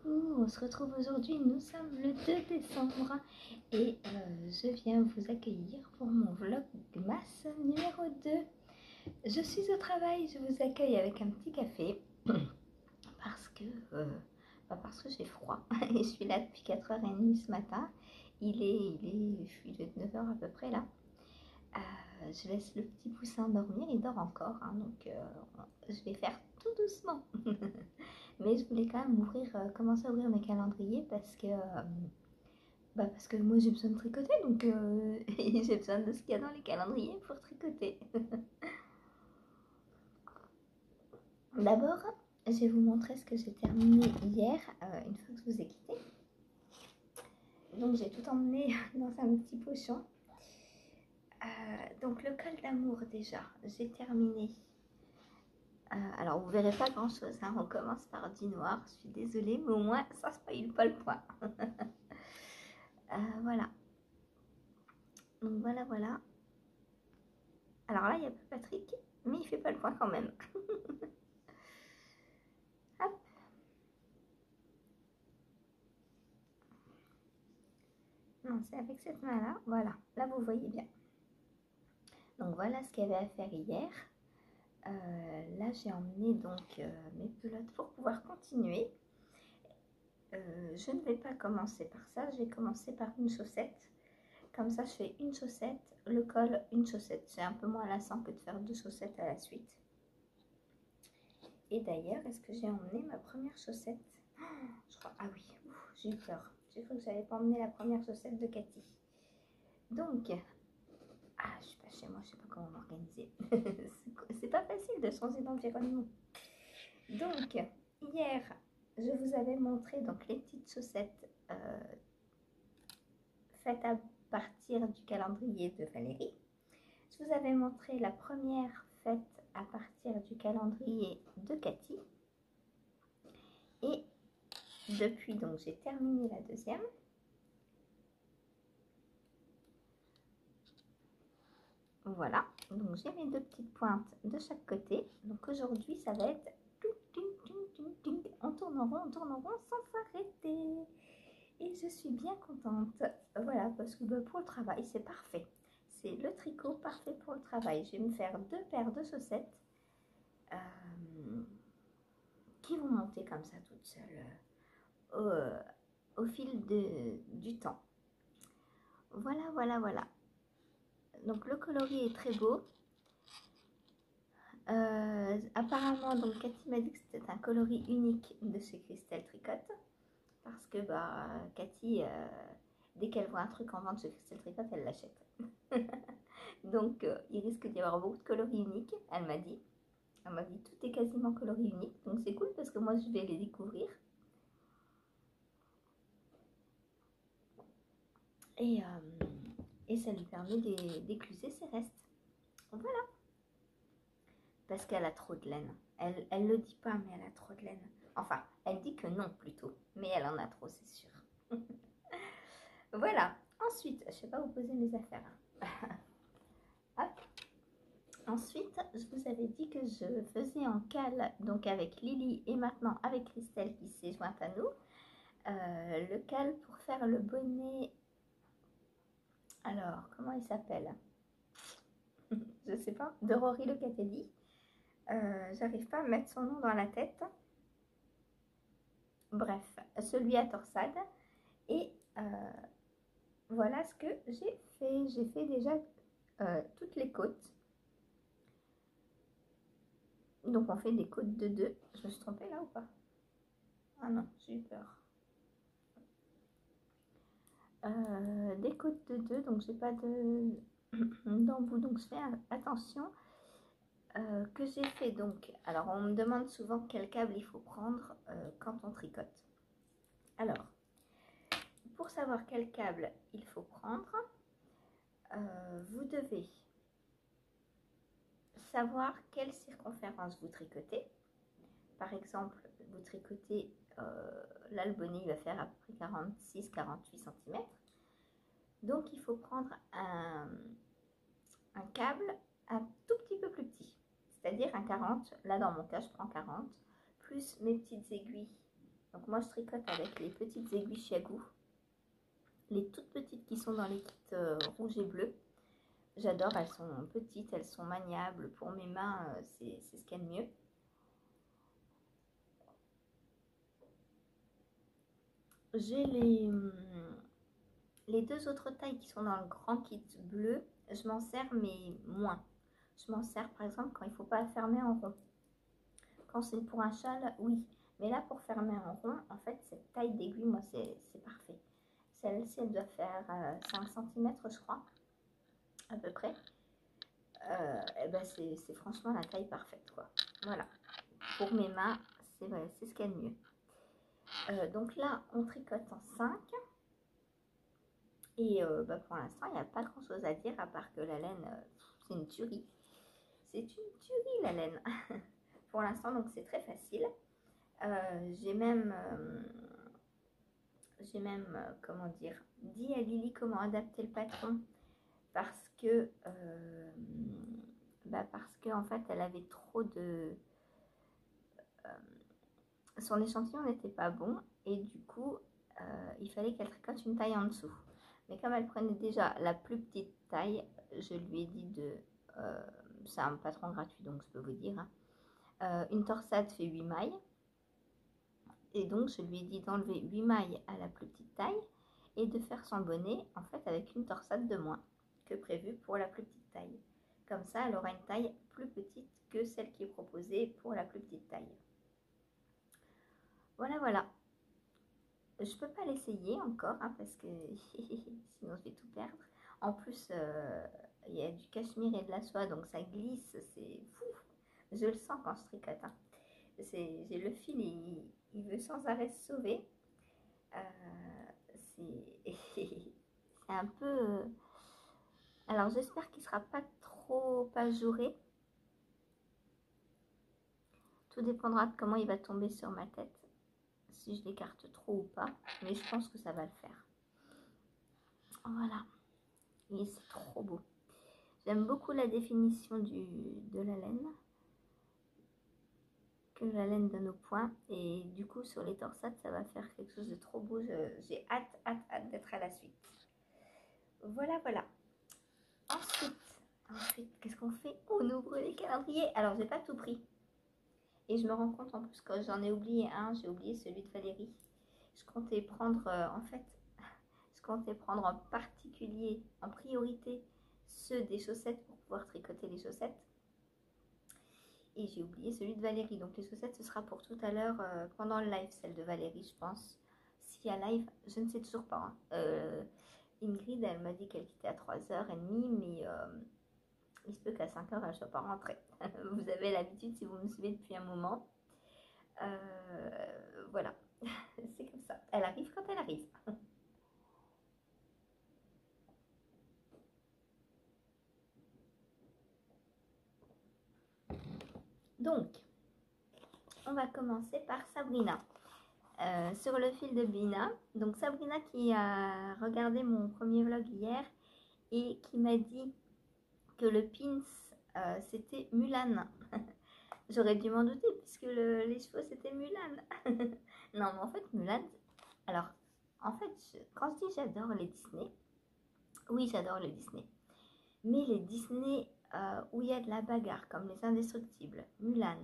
Coucou, on se retrouve aujourd'hui, nous sommes le 2 décembre et je viens vous accueillir pour mon vlogmas numéro 2. Je suis au travail, je vous accueille avec un petit café parce que, parce que j'ai froid et je suis là depuis 4h30 ce matin. Je suis de 9h à peu près là. Je laisse le petit poussin dormir, il dort encore, hein, donc je vais faire tout doucement. Mais je voulais quand même commencer à ouvrir mes calendriers parce que moi j'ai besoin de tricoter, donc j'ai besoin de ce qu'il y a dans les calendriers pour tricoter. D'abord, je vais vous montrer ce que j'ai terminé hier, une fois que je vous ai quitté. Donc j'ai tout emmené dans un petit pochon. Donc le col d'amour déjà, j'ai terminé. Alors vous verrez pas grand chose, hein. On commence par du noir, je suis désolée, mais au moins ça spoil pas le point. Voilà. Donc voilà. Alors là il n'y a pas Patrick, mais il fait pas le point quand même. Hop. Non, c'est avec cette main là, voilà, là vous voyez bien. Donc voilà ce qu'il y avait à faire hier. Là j'ai emmené donc mes pelotes pour pouvoir continuer. Je ne vais pas commencer par ça, je vais commencer par une chaussette. Comme ça je fais une chaussette, le col, une chaussette. C'est un peu moins lassant que de faire 2 chaussettes à la suite. Et d'ailleurs, est-ce que j'ai emmené ma première chaussette? Je crois, ah oui, j'ai eu peur. J'ai cru que j'avais pas emmené la première chaussette de Cathy. Donc, je suis pas chez moi, je sais pas comment m'organiser. C'est pas facile de changer d'environnement. Donc, hier, je vous avais montré donc les petites chaussettes faites à partir du calendrier de Valérie. Je vous avais montré la première faite à partir du calendrier de Cathy. Et depuis, donc, j'ai terminé la deuxième. Voilà, donc j'ai mes 2 petites pointes de chaque côté. Donc aujourd'hui, ça va être on tourne en rond sans s'arrêter. Et je suis bien contente. Voilà, parce que pour le travail, c'est parfait. C'est le tricot parfait pour le travail. Je vais me faire 2 paires de chaussettes qui vont monter comme ça toutes seules au fil du temps. Voilà. Donc le coloris est très beau. Apparemment, donc Cathy m'a dit que c'était un coloris unique de chez Crystal Tricot. Parce que Cathy, dès qu'elle voit un truc en vente chez Crystal Tricot, elle l'achète. Donc il risque d'y avoir beaucoup de coloris uniques, elle m'a dit. Elle m'a dit tout est quasiment coloris unique. Donc c'est cool parce que moi je vais les découvrir. Et ça lui permet d'écluser ses restes. Voilà. Parce qu'elle a trop de laine. Elle le dit pas, mais elle a trop de laine. Enfin, elle dit que non plutôt. Mais elle en a trop, c'est sûr. Voilà. Ensuite, je sais pas où poser mes affaires. Hop. Ensuite, je vous avais dit que je faisais en cale, donc avec Lily et maintenant avec Christelle qui s'est jointe à nous. Le cale pour faire le bonnet. Alors, comment il s'appelle? Je sais pas. De Rory Le Catelli. J'arrive pas à mettre son nom dans la tête. Bref, celui à torsade. Et voilà ce que j'ai fait. J'ai fait déjà toutes les côtes. Donc on fait des côtes de 2. Je me suis trompée là ou pas? Ah non, j'ai eu peur. Des côtes de 2, donc j'ai pas d'embout, donc je fais attention. Que j'ai fait donc, alors on me demande souvent quel câble il faut prendre quand on tricote. Alors, pour savoir quel câble il faut prendre, vous devez savoir quelle circonférence vous tricotez. Par exemple, vous tricotez, là le bonnet il va faire à peu près 46-48 cm. Donc il faut prendre un câble un tout petit peu plus petit, c'est-à-dire un 40. Là dans mon cas je prends 40, plus mes petites aiguilles Donc moi je tricote avec les petites aiguilles Chiago, les toutes petites qui sont dans les kits rouge et bleu. J'adore, elles sont petites, elles sont maniables. Pour mes mains, c'est ce qu'il y a de mieux. J'ai les deux autres tailles qui sont dans le grand kit bleu. Je m'en sers mais moins. Je m'en sers par exemple quand il ne faut pas fermer en rond. Quand c'est pour un châle, oui. Mais là, pour fermer en rond, en fait, cette taille d'aiguille, moi, c'est parfait. Celle-ci, elle doit faire 5 cm, je crois, à peu près. Et ben c'est franchement la taille parfaite, quoi. Voilà. Pour mes mains, c'est ce qu'il y a de mieux. Donc là, on tricote en 5. Et bah, pour l'instant, il n'y a pas grand-chose à dire, à part que la laine, c'est une tuerie. C'est une tuerie, la laine. Pour l'instant, donc c'est très facile. J'ai même, comment dire, dit à Lily comment adapter le patron parce que, en fait, elle avait trop de... son échantillon n'était pas bon et du coup, il fallait qu'elle tricote une taille en dessous. Mais comme elle prenait déjà la plus petite taille, je lui ai dit de... c'est un patron gratuit, donc je peux vous dire. Hein, une torsade fait 8 mailles. Et donc, je lui ai dit d'enlever 8 mailles à la plus petite taille et de faire son bonnet, en fait, avec une torsade de moins que prévu pour la plus petite taille. Comme ça, elle aura une taille plus petite que celle qui est proposée pour la plus petite taille. Voilà, voilà. Je ne peux pas l'essayer encore, hein, parce que sinon je vais tout perdre. En plus, il y a du cachemire et de la soie, donc ça glisse, c'est fou. Je le sens quand je tricote. Hein. J'ai le fil, il veut sans arrêt se sauver. C'est un peu... Alors j'espère qu'il ne sera pas trop ajouré. Tout dépendra de comment il va tomber sur ma tête. Si je l'écarte trop ou pas. Mais je pense que ça va le faire. Voilà. Et c'est trop beau. J'aime beaucoup la définition de la laine. Que la laine donne au point. Et du coup sur les torsades ça va faire quelque chose de trop beau. J'ai hâte d'être à la suite. Voilà, voilà. Ensuite, qu'est-ce qu'on fait? On ouvre les calendriers. Alors, j'ai pas tout pris. Et je me rends compte en plus que j'en ai oublié un. J'ai oublié celui de Valérie. Je comptais prendre, je comptais prendre en particulier, en priorité, ceux des chaussettes pour pouvoir tricoter les chaussettes. Et j'ai oublié celui de Valérie. Donc, les chaussettes, ce sera pour tout à l'heure, pendant le live, celle de Valérie, je pense. S'il y a live, je ne sais toujours pas. Hein. Ingrid, elle m'a dit qu'elle quittait à 3h30, mais il se peut qu'à 5h, elle ne soit pas rentrée. Vous avez l'habitude si vous me suivez depuis un moment. Voilà, c'est comme ça. Elle arrive quand elle arrive. Donc, on va commencer par Sabrina. Sur le fil de Bina. Donc Sabrina qui a regardé mon premier vlog hier et qui m'a dit que le pins c'était Mulan. J'aurais dû m'en douter puisque les chevaux c'était Mulan. Non mais en fait Mulan, alors en fait quand je dis j'adore les Disney, oui j'adore les Disney. Mais les Disney où il y a de la bagarre comme les Indestructibles, Mulan,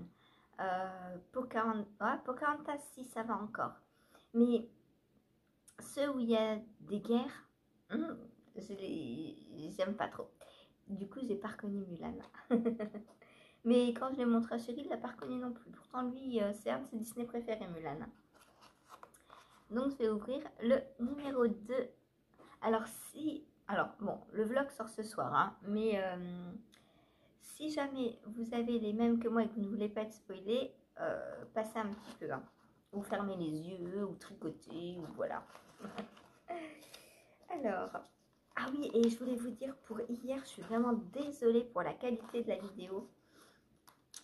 Pocahontas si ça va encore. Mais ceux où il y a des guerres, j'aime pas trop. Du coup, j'ai pas reconnu Mulan. Mais quand je l'ai montré à Chéri, il l'a pas reconnu non plus. Pourtant, lui, c'est un de ses Disney préférés, Mulan. Donc, je vais ouvrir le numéro 2. Alors, bon, le vlog sort ce soir, hein, mais si jamais vous avez les mêmes que moi et que vous ne voulez pas être spoilé, passez un petit peu. Hein. Ou fermez les yeux, ou tricotez, ou voilà. Alors, ah oui, et je voulais vous dire, pour hier, je suis vraiment désolée pour la qualité de la vidéo.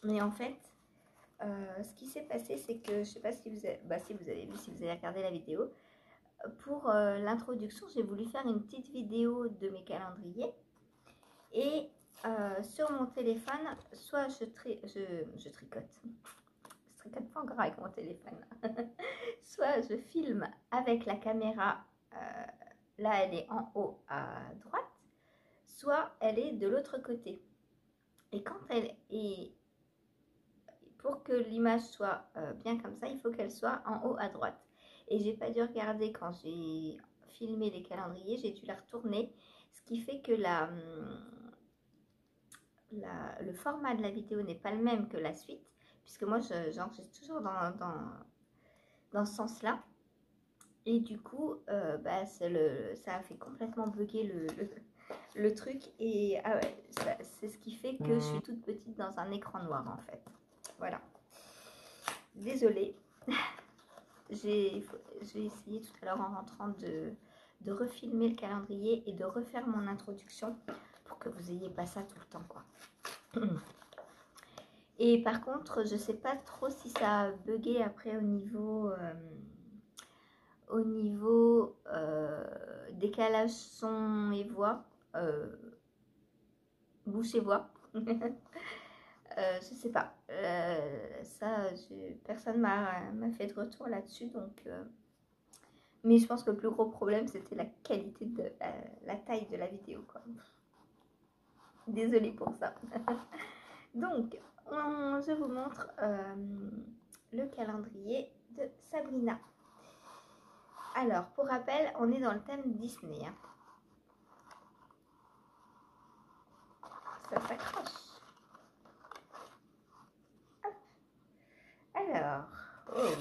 Mais en fait, ce qui s'est passé, c'est que, je ne sais pas si vous avez, si vous avez vu, si vous avez regardé la vidéo, pour l'introduction, j'ai voulu faire une petite vidéo de mes calendriers. Et sur mon téléphone, soit je tricote. Je tricote pas encore avec mon téléphone. soit je filme avec la caméra, là elle est en haut à droite, soit elle est de l'autre côté. Et quand elle est, pour que l'image soit bien comme ça, il faut qu'elle soit en haut à droite. Et j'ai pas dû regarder quand j'ai filmé les calendriers, j'ai dû la retourner, ce qui fait que le format de la vidéo n'est pas le même que la suite, puisque moi j'enregistre toujours dans ce sens-là. Et du coup, bah, ça a fait complètement bugger le truc. Et ah ouais, c'est ce qui fait que je suis toute petite dans un écran noir en fait. Voilà. Désolée. Je vais essayer tout à l'heure en rentrant de refilmer le calendrier et de refaire mon introduction pour que vous n'ayez pas ça tout le temps, quoi. Et par contre, je sais pas trop si ça a bugué après au niveau décalage son et voix, bouche et voix. Je sais pas. Personne m'a fait de retour là-dessus, donc. Mais je pense que le plus gros problème, c'était la qualité de la taille de la vidéo, quoi. Désolée pour ça. Donc, je vous montre le calendrier de Sabrina. Alors, pour rappel, on est dans le thème Disney. Hein. Ça s'accroche. Alors, oh,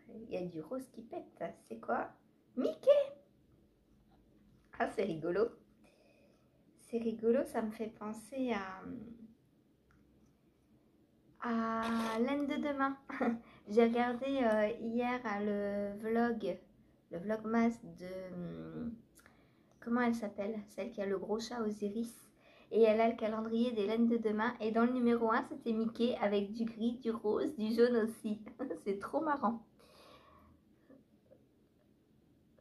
il y a du rose qui pète. C'est quoi? Mickey! Ah, c'est rigolo. C'est rigolo, ça me fait penser à Laine de demain. J'ai regardé hier le vlogmas de... comment elle s'appelle? Celle qui a le gros chat aux iris. Et elle a le calendrier des Laines de demain. Et dans le numéro 1, c'était Mickey avec du gris, du rose, du jaune aussi. C'est trop marrant.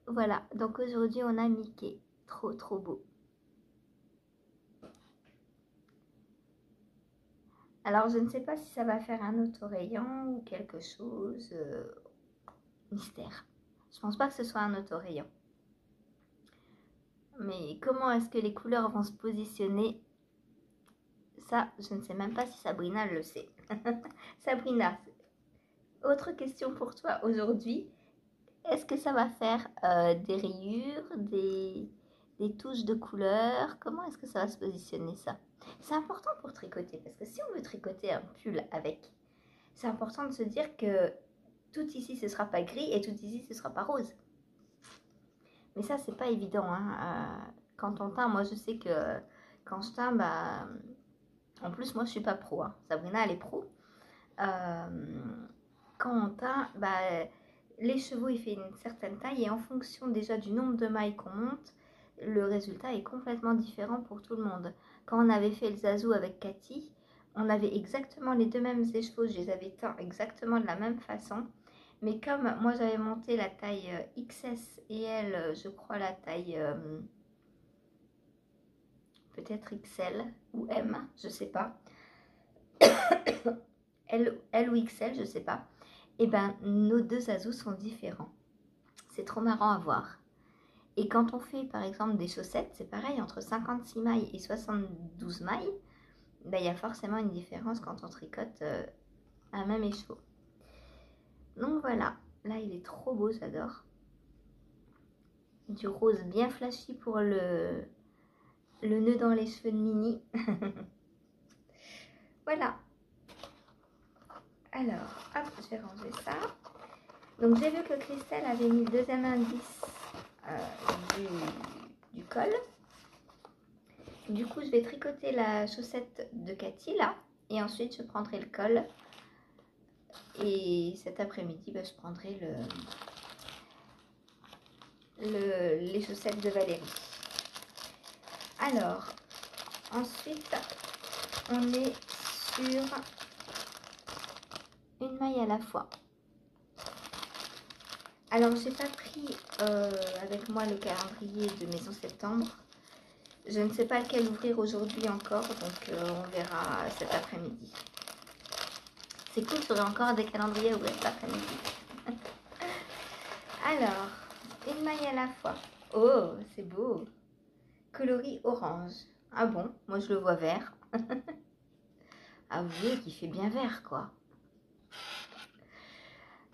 Voilà, donc aujourd'hui on a Mickey. Trop trop beau. Alors je ne sais pas si ça va faire un autorayon ou quelque chose. Mystère. Je pense pas que ce soit un autorayon. Mais comment est-ce que les couleurs vont se positionner? Ça, je ne sais même pas si Sabrina le sait. Sabrina, autre question pour toi aujourd'hui. Est-ce que ça va faire des rayures, des touches de couleurs? Comment est-ce que ça va se positionner ça? C'est important pour tricoter, parce que si on veut tricoter un pull avec, c'est important de se dire que tout ici ce sera pas gris et tout ici ce sera pas rose. Mais ça c'est pas évident. Hein. Quand on teint, moi je sais que quand je teins, bah, en plus moi je suis pas pro. Hein. Sabrina elle est pro. Quand on teint, bah, les chevaux il fait une certaine taille et en fonction déjà du nombre de mailles qu'on monte, le résultat est complètement différent pour tout le monde. Quand on avait fait le Zazou avec Cathy, on avait exactement les deux mêmes écheveaux, je les avais teints exactement de la même façon. Mais comme moi j'avais monté la taille XS et elle, je crois la taille peut-être XL ou M, je sais pas. L ou XL, je sais pas. Et ben nos deux Zazous sont différents. C'est trop marrant à voir. Et quand on fait par exemple des chaussettes, c'est pareil, entre 56 mailles et 72 mailles, ben, y a forcément une différence quand on tricote un même écheveau. Donc voilà, là il est trop beau, j'adore. Du rose bien flashy pour le nœud dans les cheveux de Mini. Voilà. Alors, hop, je vais ranger ça. Donc j'ai vu que Christelle avait mis le deuxième indice du col. Du coup, je vais tricoter la chaussette de Cathy là. Et ensuite, je prendrai le col. Et cet après-midi, bah, je prendrai les chaussettes de Valérie. Alors, ensuite, on est sur une maille à la fois. Alors, j'ai pas pris avec moi le calendrier de Maison Septembre. Je ne sais pas lequel ouvrir aujourd'hui encore, donc on verra cet après-midi. C'est cool, j'aurai encore des calendriers à ouvrir cet après-midi. Alors, une maille à la fois. Oh, c'est beau. Coloris orange. Ah bon, moi je le vois vert. Ah, vous voyez qu'il fait bien vert, quoi.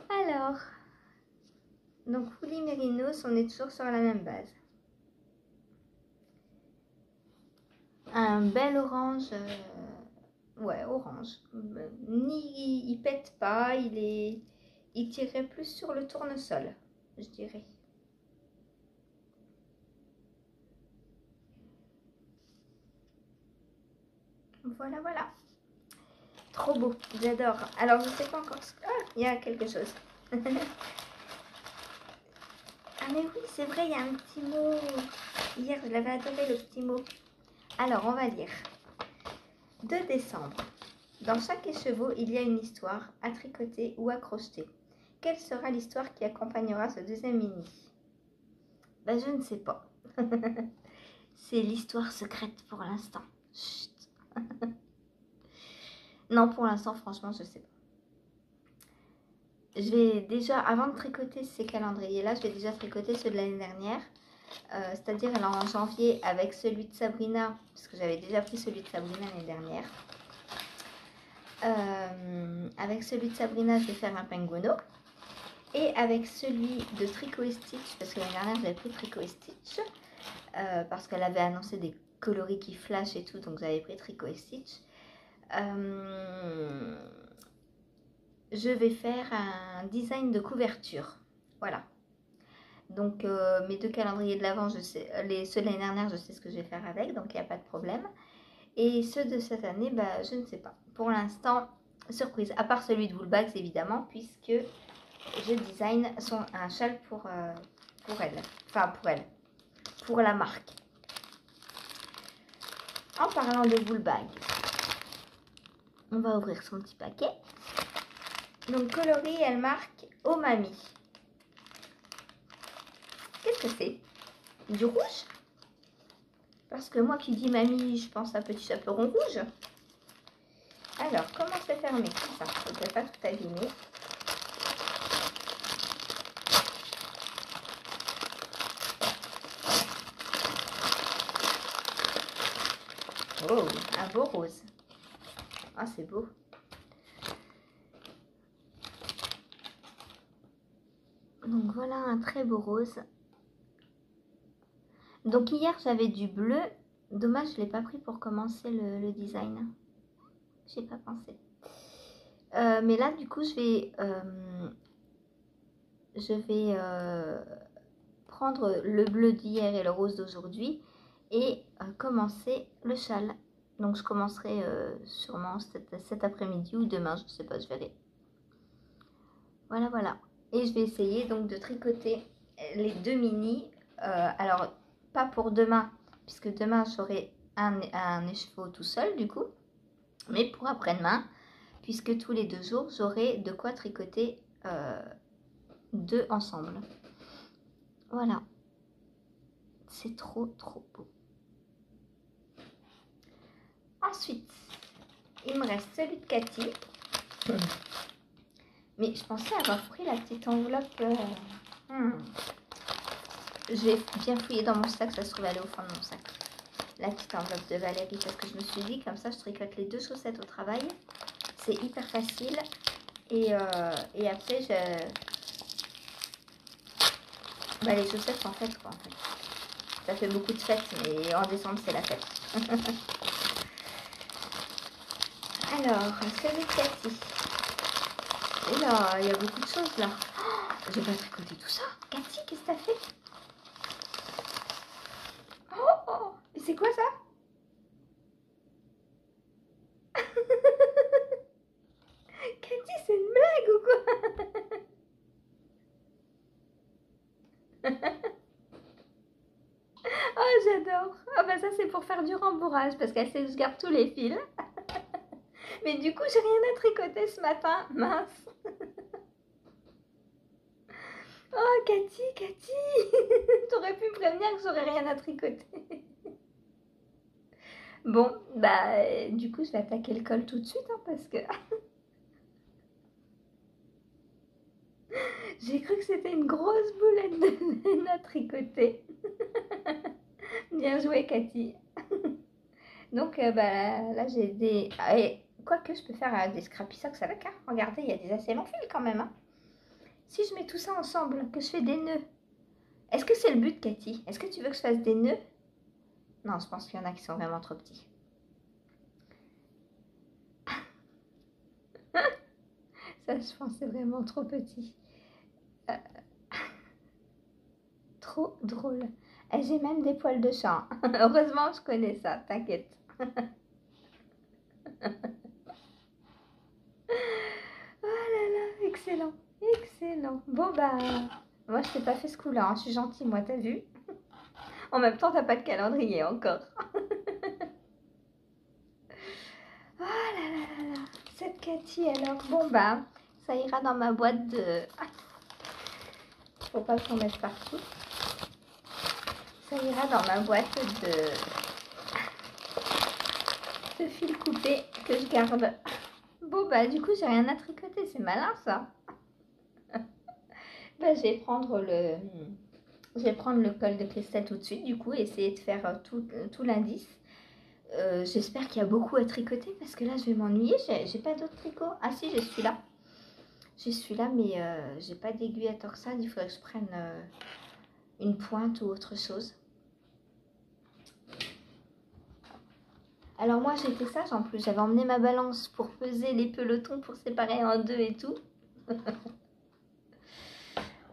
Alors, donc Woolly Mérinos, on est toujours sur la même base. Un bel orange, ouais, orange. Ni il pète pas, il tirerait plus sur le tournesol, je dirais. Voilà, voilà. Trop beau, j'adore. Alors, je sais pas encore ce que... Ah, il y a quelque chose. Ah mais oui, c'est vrai, il y a un petit mot. Hier, je l'avais adoré, le petit mot. Alors, on va lire. 2 décembre. Dans chaque écheveau, il y a une histoire à tricoter ou à crocheter. Quelle sera l'histoire qui accompagnera ce deuxième mini? Ben, je ne sais pas. C'est l'histoire secrète pour l'instant. Chut. Non, pour l'instant, franchement, je sais pas. Je vais déjà, avant de tricoter ces calendriers-là, je vais déjà tricoter ceux de l'année dernière. C'est-à-dire en janvier avec celui de Sabrina, parce que j'avais déjà pris celui de Sabrina l'année dernière. Avec celui de Sabrina, je vais faire un penguino. Et avec celui de Tricot et Stitch, parce que l'année dernière, j'avais pris Tricot et Stitch, parce qu'elle avait annoncé des coloris qui flashent et tout, donc j'avais pris Tricot et Stitch. Je vais faire un design de couverture. Voilà. Donc mes 2 calendriers de l'Avent, je sais, ceux de l'année dernière, je sais ce que je vais faire avec, donc il n'y a pas de problème. Et ceux de cette année, bah, je ne sais pas. Pour l'instant, surprise. À part celui de Woolbags, évidemment, puisque je design un châle pour elle. Enfin, pour elle. Pour la marque. En parlant de Woolbag, on va ouvrir son petit paquet. Donc, coloris, elle marque Omami. Qu'est-ce que c'est? Du rouge? Parce que moi qui dis mamie, je pense à petit chaperon rouge. Alors, comment c'est fermé comme ça? Je ne voudrais pas tout abîmer. Oh, un beau rose. Ah, c'est beau. Donc voilà un très beau rose. Donc hier j'avais du bleu. Dommage, je ne l'ai pas pris pour commencer le design. J'ai pas pensé. Mais là, du coup, je vais prendre le bleu d'hier et le rose d'aujourd'hui et commencer le châle. Donc je commencerai sûrement cet après-midi ou demain, je ne sais pas, je verrai. Voilà, voilà. Et je vais essayer donc de tricoter les 2 mini. Alors, pas pour demain, puisque demain j'aurai un écheveau tout seul du coup. Mais pour après-demain, puisque tous les 2 jours, j'aurai de quoi tricoter 2 ensemble. Voilà. C'est trop, trop beau. Ensuite, il me reste celui de Cathy. Mais je pensais avoir pris la petite enveloppe. J'ai bien fouillé dans mon sac, ça se trouve aller au fond de mon sac. La petite enveloppe de Valérie, parce que je me suis dit, comme ça, je tricote les 2 chaussettes au travail. C'est hyper facile. Et après, bah, les chaussettes sont faites, quoi, en fait. Ça fait beaucoup de fêtes, mais en décembre, c'est la fête. Alors, celui de Cathy. Et là, il y a beaucoup de choses, là. Oh, j'ai pas tricoté tout ça. Cathy, qu'est-ce que t'as fait? Oh, mais c'est quoi ça? Cathy, c'est une blague ou quoi? Oh, j'adore. Ah bah ça, c'est pour faire du rembourrage, parce qu'elle sait que je garde tous les fils. Mais du coup, j'ai rien à tricoter ce matin. Mince. Oh, Cathy. T'aurais pu me prévenir que j'aurais rien à tricoter. Bon, bah, du coup, je vais attaquer le col tout de suite, hein, parce que J'ai cru que c'était une grosse boulette de laine à tricoter. Bien joué, Cathy. Donc, là, j'ai des... Et quoique, je peux faire des scrappy socks avec. Hein. Regardez, il y a des assez longs fils quand même. Hein. Si je mets tout ça ensemble, que je fais des nœuds, est-ce que c'est le but, Cathy? Est-ce que tu veux que je fasse des nœuds? Non, je pense qu'il y en a qui sont vraiment trop petits. Ça, je pense, c'est vraiment trop petit. Trop drôle. J'ai même des poils de chat. Heureusement, je connais ça, t'inquiète. Oh là là, excellent, excellent. Bon, moi, je t'ai pas fait ce coup-là. Hein. Je suis gentille, moi, t'as vu? En même temps, t'as pas de calendrier encore. Oh là là là là. Cette Cathy, alors. Bon, ça ira dans ma boîte de... Faut pas qu'on mette partout. Ça ira dans ma boîte de fil coupé que je garde. Bon, du coup, j'ai rien à tricoter. C'est malin, ça. Je vais prendre le col de Christelle tout de suite, du coup, et essayer de faire tout l'indice. J'espère qu'il y a beaucoup à tricoter parce que là, je vais m'ennuyer. J'ai pas d'autres tricots. Ah si, j'ai celui-là. J'ai celui-là, mais j'ai pas d'aiguille à torsade. Il faudrait que je prenne une pointe ou autre chose. Alors moi, j'étais sage en plus. J'avais emmené ma balance pour peser les pelotons, pour séparer en deux et tout.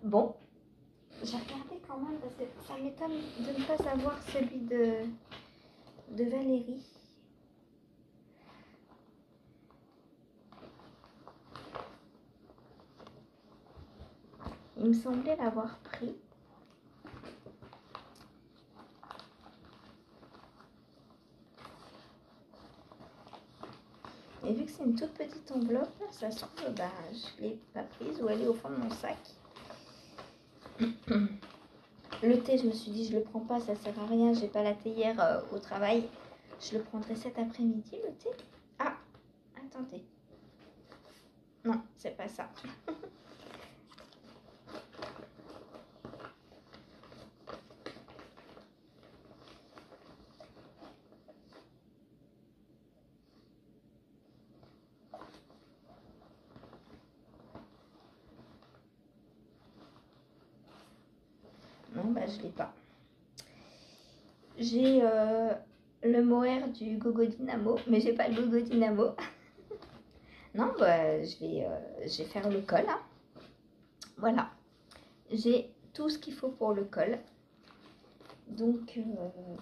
Bon, j'ai regardé quand même parce que ça m'étonne de ne pas avoir celui de Valérie. Il me semblait l'avoir pris. Et vu que c'est une toute petite enveloppe, ça se trouve, je ne l'ai pas prise ou elle est au fond de mon sac. Le thé, je me suis dit, je le prends pas, ça sert à rien, j'ai pas la théière au travail. Je le prendrai cet après-midi, le thé. Ah, attendez. Non, c'est pas ça. Non, je l'ai pas. J'ai le mohair du Gogo Dynamo, mais j'ai pas le Gogo Dynamo. Non, je vais faire le col. Hein. Voilà. J'ai tout ce qu'il faut pour le col. Donc,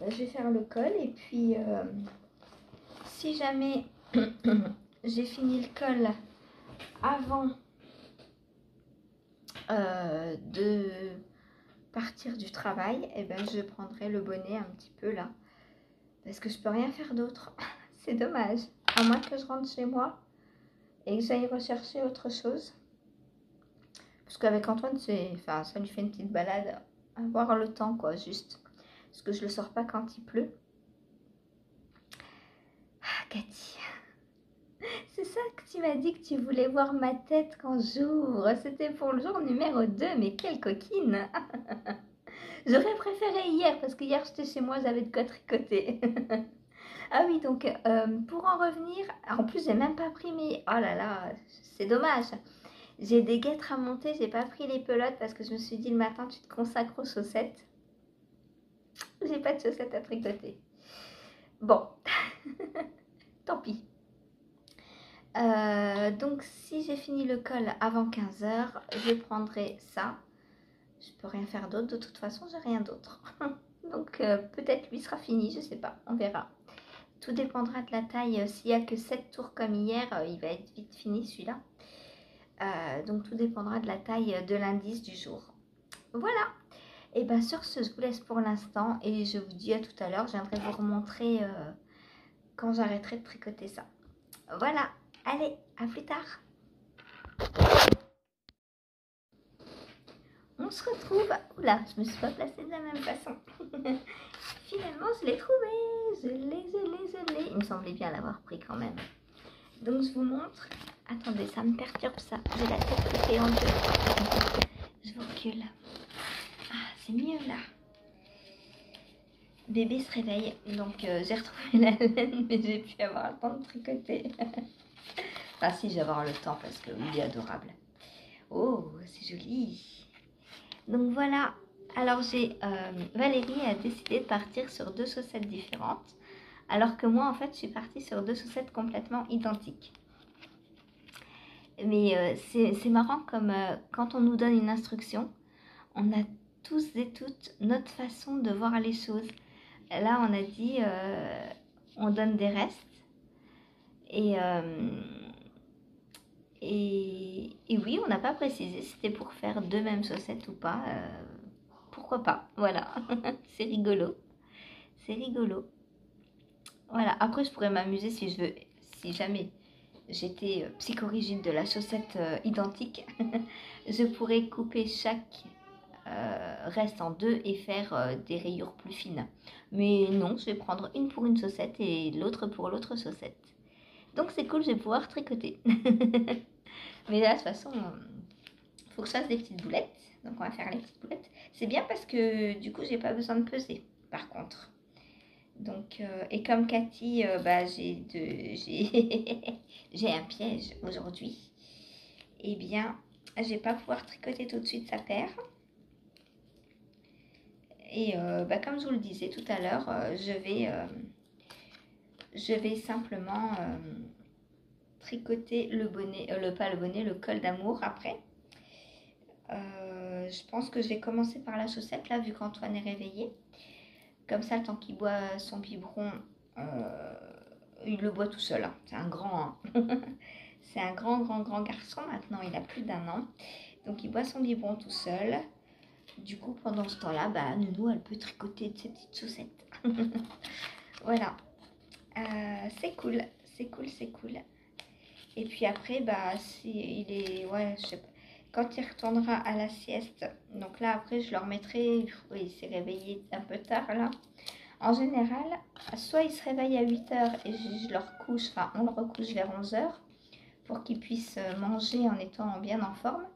je vais faire le col. Et puis, si jamais j'ai fini le col avant de partir du travail, je prendrai le bonnet un petit peu là. Parce que je peux rien faire d'autre. C'est dommage. À moins que je rentre chez moi et que j'aille rechercher autre chose. Parce qu'avec Antoine, ça lui fait une petite balade. Avoir le temps, quoi, juste. Parce que je le sors pas quand il pleut. Ah, Cathy. C'est ça que tu m'as dit que tu voulais voir ma tête quand j'ouvre. C'était pour le jour numéro 2, mais quelle coquine. J'aurais préféré hier, parce que hier j'étais chez moi, j'avais de quoi tricoter. Ah oui, donc pour en revenir, en plus j'ai même pas pris mes... Oh là là, c'est dommage. J'ai des guêtres à monter, j'ai pas pris les pelotes parce que je me suis dit le matin tu te consacres aux chaussettes. J'ai pas de chaussettes à tricoter. Bon, tant pis. Donc si j'ai fini le col avant 15 h, je prendrai ça. Je peux rien faire d'autre, de toute façon j'ai rien d'autre. Donc peut-être lui sera fini, je sais pas, on verra. Tout dépendra de la taille. S'il n'y a que 7 tours comme hier, il va être vite fini celui-là. Donc tout dépendra de la taille de l'indice du jour. Voilà. Et sur ce, je vous laisse pour l'instant et je vous dis à tout à l'heure. Je viendrai vous remontrer quand j'arrêterai de tricoter ça. Voilà. Allez, à plus tard. On se retrouve. Oula, je me suis pas placée de la même façon. Finalement, je l'ai trouvé. Je l'ai. Il me semblait bien l'avoir pris quand même. Donc, je vous montre. Attendez, ça me perturbe ça. J'ai la tête coupée en deux. recule. Ah, c'est mieux là. Bébé se réveille, donc j'ai retrouvé la laine, mais j'ai pu avoir le temps de tricoter. Enfin si, je vais avoir le temps parce qu'il est adorable. Oh, c'est joli. Donc voilà. Alors Valérie a décidé de partir sur 2 chaussettes différentes, alors que moi en fait je suis partie sur 2 chaussettes complètement identiques. Mais c'est marrant comme quand on nous donne une instruction, on a tous et toutes notre façon de voir les choses. Là on a dit on donne des restes et oui, on n'a pas précisé si c'était pour faire 2 mêmes chaussettes ou pas. Pourquoi pas, voilà. C'est rigolo. C'est rigolo. Voilà, après je pourrais m'amuser si je veux, si jamais j'étais psychorigide de la chaussette identique, je pourrais couper chaque reste en 2 et faire des rayures plus fines. Mais non, je vais prendre une pour une chaussette et l'autre pour l'autre chaussette. Donc c'est cool, je vais pouvoir tricoter. Mais là, de toute façon, il faut que je fasse des petites boulettes. Donc on va faire les petites boulettes. C'est bien parce que du coup, j'ai pas besoin de peser, par contre. Donc, et comme Cathy, j'ai un piège aujourd'hui. Eh bien, je vais pas pouvoir tricoter tout de suite sa paire. Et comme je vous le disais tout à l'heure, je vais simplement tricoter le bonnet, pas le bonnet, le col d'amour après. Je pense que je vais commencer par la chaussette là, vu qu'Antoine est réveillé. Comme ça, tant qu'il boit son biberon, il le boit tout seul. Hein. C'est un grand, hein. C'est un grand garçon maintenant. Il a plus d'1 an. Donc, il boit son biberon tout seul. Du coup, pendant ce temps-là, Nounou, elle peut tricoter de ses petites chaussettes. Voilà. C'est cool. C'est cool, c'est cool. Et puis après, il est... Ouais, je sais pas. Quand il retournera à la sieste, donc là, après, je le remettrai... Oui, il s'est réveillé un peu tard, là. En général, soit il se réveille à 8h et je le recouche, enfin, on le recouche vers 11h pour qu'il puisse manger en étant bien en forme.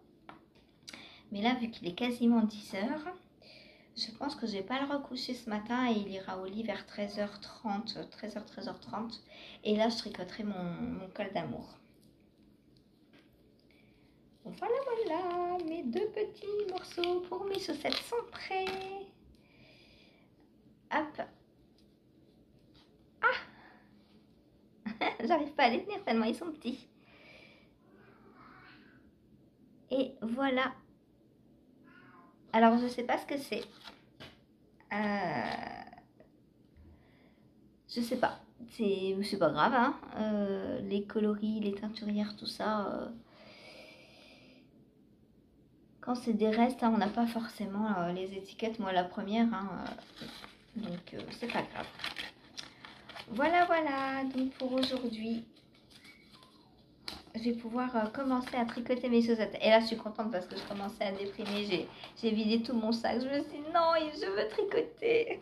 Mais là, vu qu'il est quasiment 10h, je pense que je ne vais pas le recoucher ce matin et il ira au lit vers 13h30, 13h30. Et là, je tricoterai mon col d'amour. Voilà, mes 2 petits morceaux pour mes chaussettes sont prêts. Hop. Ah, j'arrive pas à les tenir tellement ils sont petits. Et voilà. Alors, je sais pas ce que c'est. Je sais pas. C'est pas grave, hein. Les coloris, les teinturières, tout ça. Quand c'est des restes, hein, on n'a pas forcément les étiquettes. Moi, la première, hein, donc c'est pas grave. Voilà, donc pour aujourd'hui, je vais pouvoir commencer à tricoter mes chaussettes. Et là, je suis contente parce que je commençais à déprimer. J'ai vidé tout mon sac. Je me suis dit, non, je veux tricoter.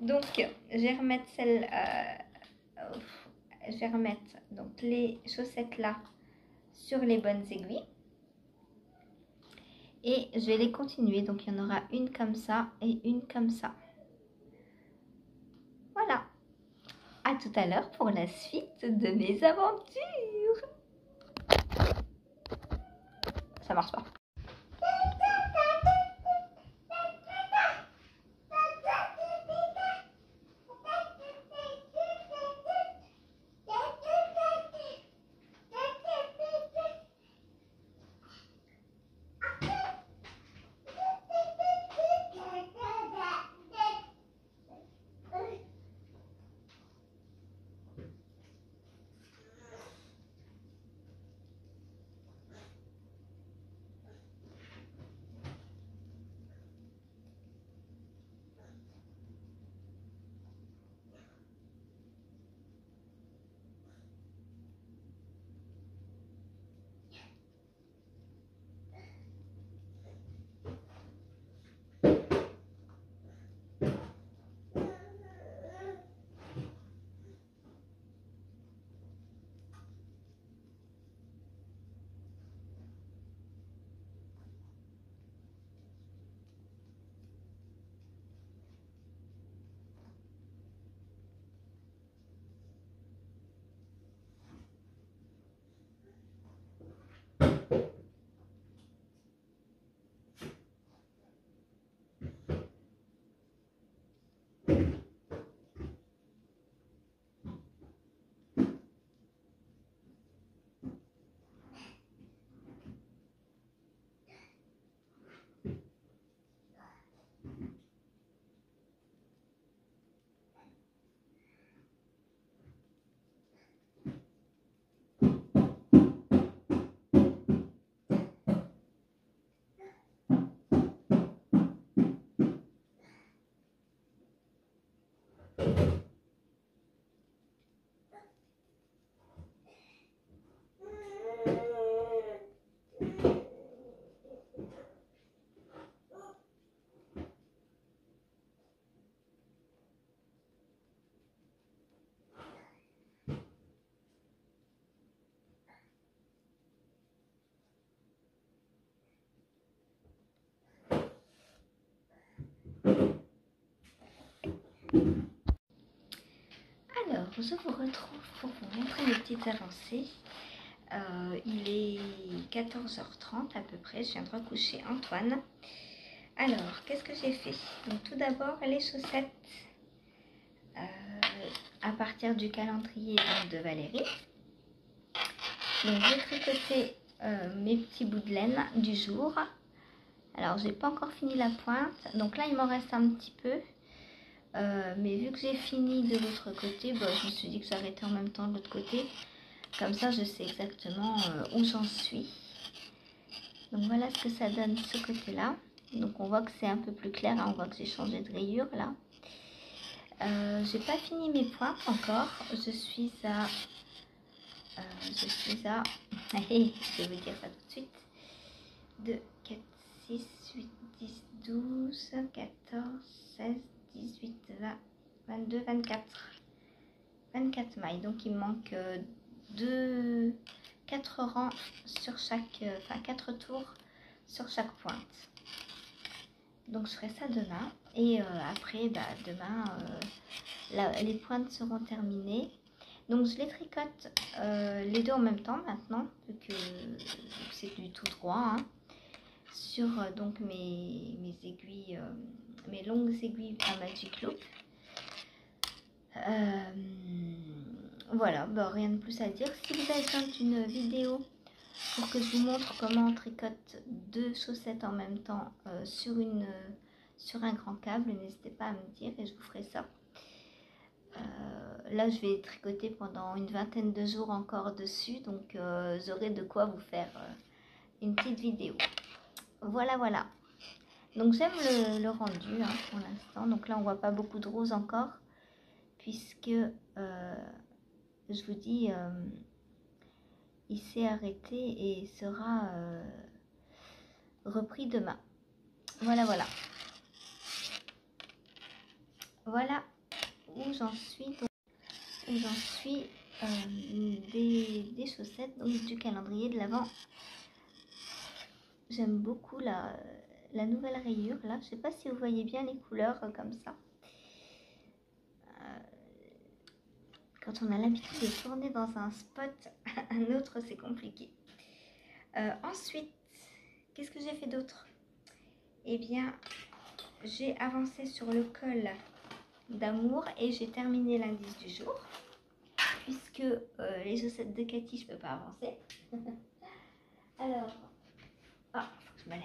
Donc, je vais remettre je vais remettre donc les chaussettes là sur les bonnes aiguilles. Et je vais les continuer. Donc, il y en aura une comme ça et une comme ça. Voilà. À tout à l'heure pour la suite de mes aventures. Ça marche pas. Alors, je vous retrouve pour vous montrer mes petites avancées. Il est 14h30 à peu près, je viens de recoucher Antoine. Alors, qu'est-ce que j'ai fait? Donc, tout d'abord, les chaussettes à partir du calendrier de Valérie. Donc, j'ai tricoté mes petits bouts de laine du jour. Alors, j'ai pas encore fini la pointe, donc là, il m'en reste un petit peu. Mais vu que j'ai fini de l'autre côté, je me suis dit que j'arrêtais en même temps de l'autre côté. Comme ça, je sais exactement où j'en suis. Donc voilà ce que ça donne ce côté-là. Donc on voit que c'est un peu plus clair, hein. On voit que j'ai changé de rayure là. J'ai pas fini mes points encore. Je suis à... je vais vous dire ça tout de suite. 2, 4, 6, 8, 10, 12, 14, 16, 18, 20, 22, 24. 24 mailles. Donc il me manque 4 rangs sur chaque... 4 tours sur chaque pointe. Donc je ferai ça demain. Et après, demain, les pointes seront terminées. Donc je les tricote les deux en même temps maintenant, vu que c'est du tout droit. Hein, sur donc mes aiguilles, mes longues aiguilles à Magic Loop. Voilà, rien de plus à dire. Si vous avez besoin d'une vidéo pour que je vous montre comment on tricote 2 chaussettes en même temps sur un grand câble, n'hésitez pas à me dire et je vous ferai ça. Là, je vais tricoter pendant une vingtaine de jours encore dessus, donc j'aurai de quoi vous faire une petite vidéo. Voilà, voilà. Donc j'aime le rendu hein, pour l'instant. Donc là, on voit pas beaucoup de rose encore, puisque je vous dis, il s'est arrêté et sera repris demain. Voilà, voilà. Voilà où j'en suis. Donc, où j'en suis des chaussettes, donc du calendrier de l'Avent. J'aime beaucoup la nouvelle rayure là. Je sais pas si vous voyez bien les couleurs comme ça. Quand on a l'habitude de tourner dans un spot, un autre c'est compliqué. Ensuite, qu'est-ce que j'ai fait d'autre? Eh bien, j'ai avancé sur le col d'amour et j'ai terminé l'indice du jour. Puisque les chaussettes de Cathy, je peux pas avancer. Alors, faut que je me lève.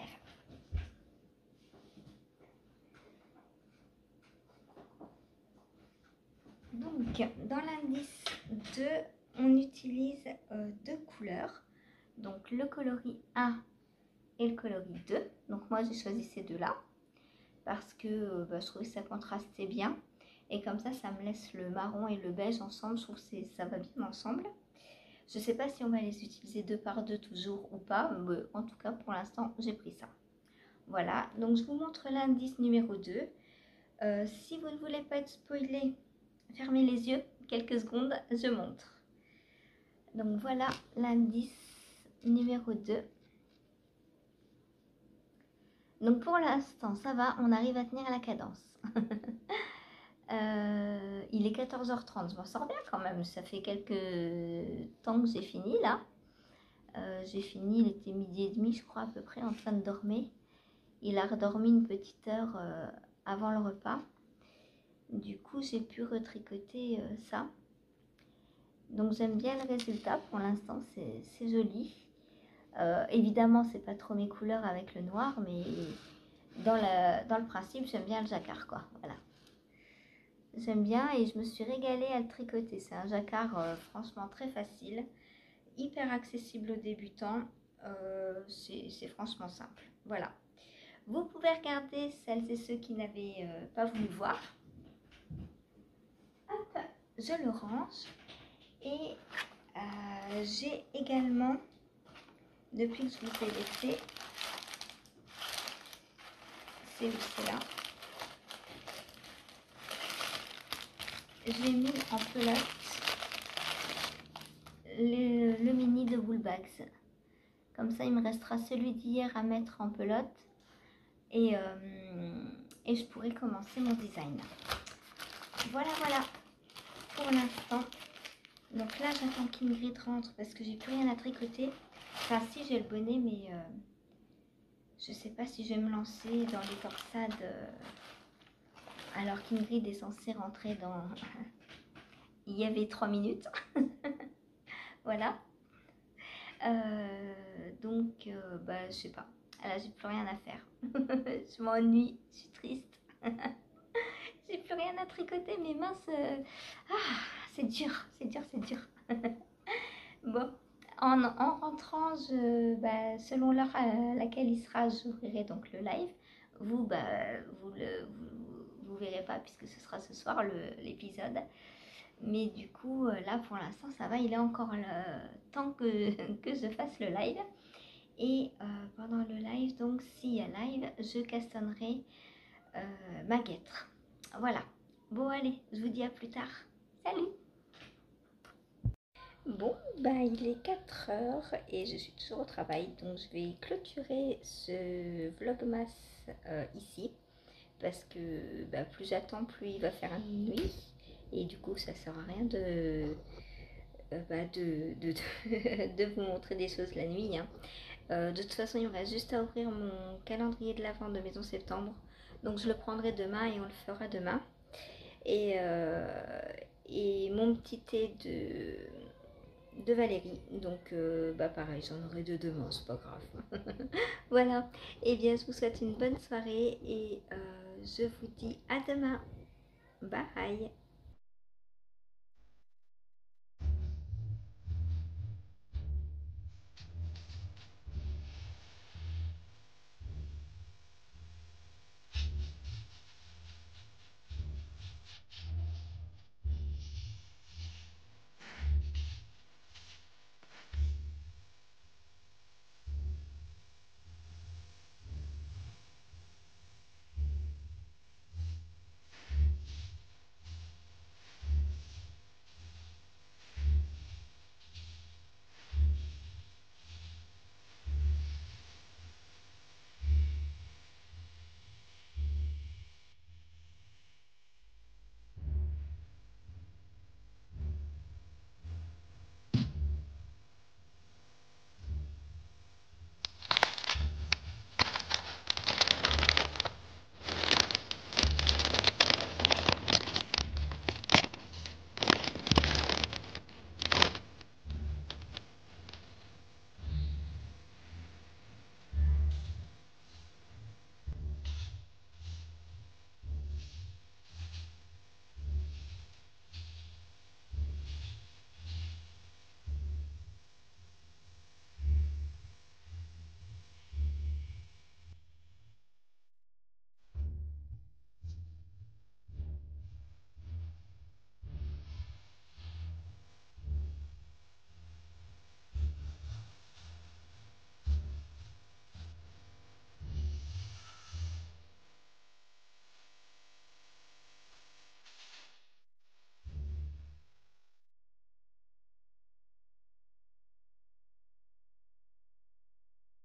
Donc, dans l'indice 2, on utilise 2 couleurs. Donc, le coloris 1 et le coloris 2. Donc, moi, j'ai choisi ces deux-là parce que je trouvais que ça contrastait bien. Et comme ça, ça me laisse le marron et le beige ensemble. Je trouve que ça va bien ensemble. Je ne sais pas si on va les utiliser 2 par 2 toujours ou pas. Mais en tout cas, pour l'instant, j'ai pris ça. Voilà. Donc, je vous montre l'indice numéro 2. Si vous ne voulez pas être spoilé, fermez les yeux quelques secondes, je montre. Donc voilà l'indice numéro 2. Donc pour l'instant ça va, on arrive à tenir la cadence. Il est 14h30, je m'en sors bien quand même, ça fait quelques temps que j'ai fini là. J'ai fini, il était 12h30 je crois à peu près, Antoine dormait. Il a redormi une petite heure avant le repas. Du coup j'ai pu retricoter ça. Donc j'aime bien le résultat pour l'instant, c'est joli. Évidemment c'est pas trop mes couleurs avec le noir, mais dans le principe j'aime bien le jacquard quoi. Voilà. J'aime bien et je me suis régalée à le tricoter. C'est un jacquard franchement très facile, hyper accessible aux débutants. C'est franchement simple. Voilà. Vous pouvez regarder celles et ceux qui n'avaient pas voulu voir. Hop, je le range. Et j'ai également, depuis que je vous ai laissé, c'est où c'est là, j'ai mis en pelote le mini de Woolbags. Comme ça, il me restera celui d'hier à mettre en pelote et je pourrai commencer mon design. Voilà, voilà, pour l'instant. Donc là, j'attends qu'Ingrid rentre parce que j'ai plus rien à tricoter. Enfin, si, j'ai le bonnet, mais je sais pas si je vais me lancer dans les torsades alors qu'Ingrid est censée rentrer dans... Il y avait 3 minutes. Voilà. Bah, je sais pas. Là, j'ai plus rien à faire. Je m'ennuie, je suis triste. J'ai plus rien à tricoter, mes mains c'est dur, c'est dur, c'est dur. Bon, en rentrant, selon l'heure à laquelle il sera, j'ouvrirai donc le live. Vous, vous verrez pas puisque ce sera ce soir l'épisode. Mais du coup, là pour l'instant, ça va, il est encore le temps que, que je fasse le live. Et pendant le live, donc s'il y a live, je castonnerai ma guêtre. Voilà. Bon, allez, je vous dis à plus tard. Salut! Bon, il est 4 heures et je suis toujours au travail, donc je vais clôturer ce vlogmas ici parce que plus j'attends, plus il va faire nuit et du coup ça sert à rien de vous montrer des choses la nuit. Hein. De toute façon, il me reste juste à ouvrir mon calendrier de l'Avent de Maison Septembre, donc je le prendrai demain et on le fera demain. Et mon petit thé de Valérie, donc pareil, j'en aurai deux demain, c'est pas grave. Voilà, et bien je vous souhaite une bonne soirée et je vous dis à demain. Bye.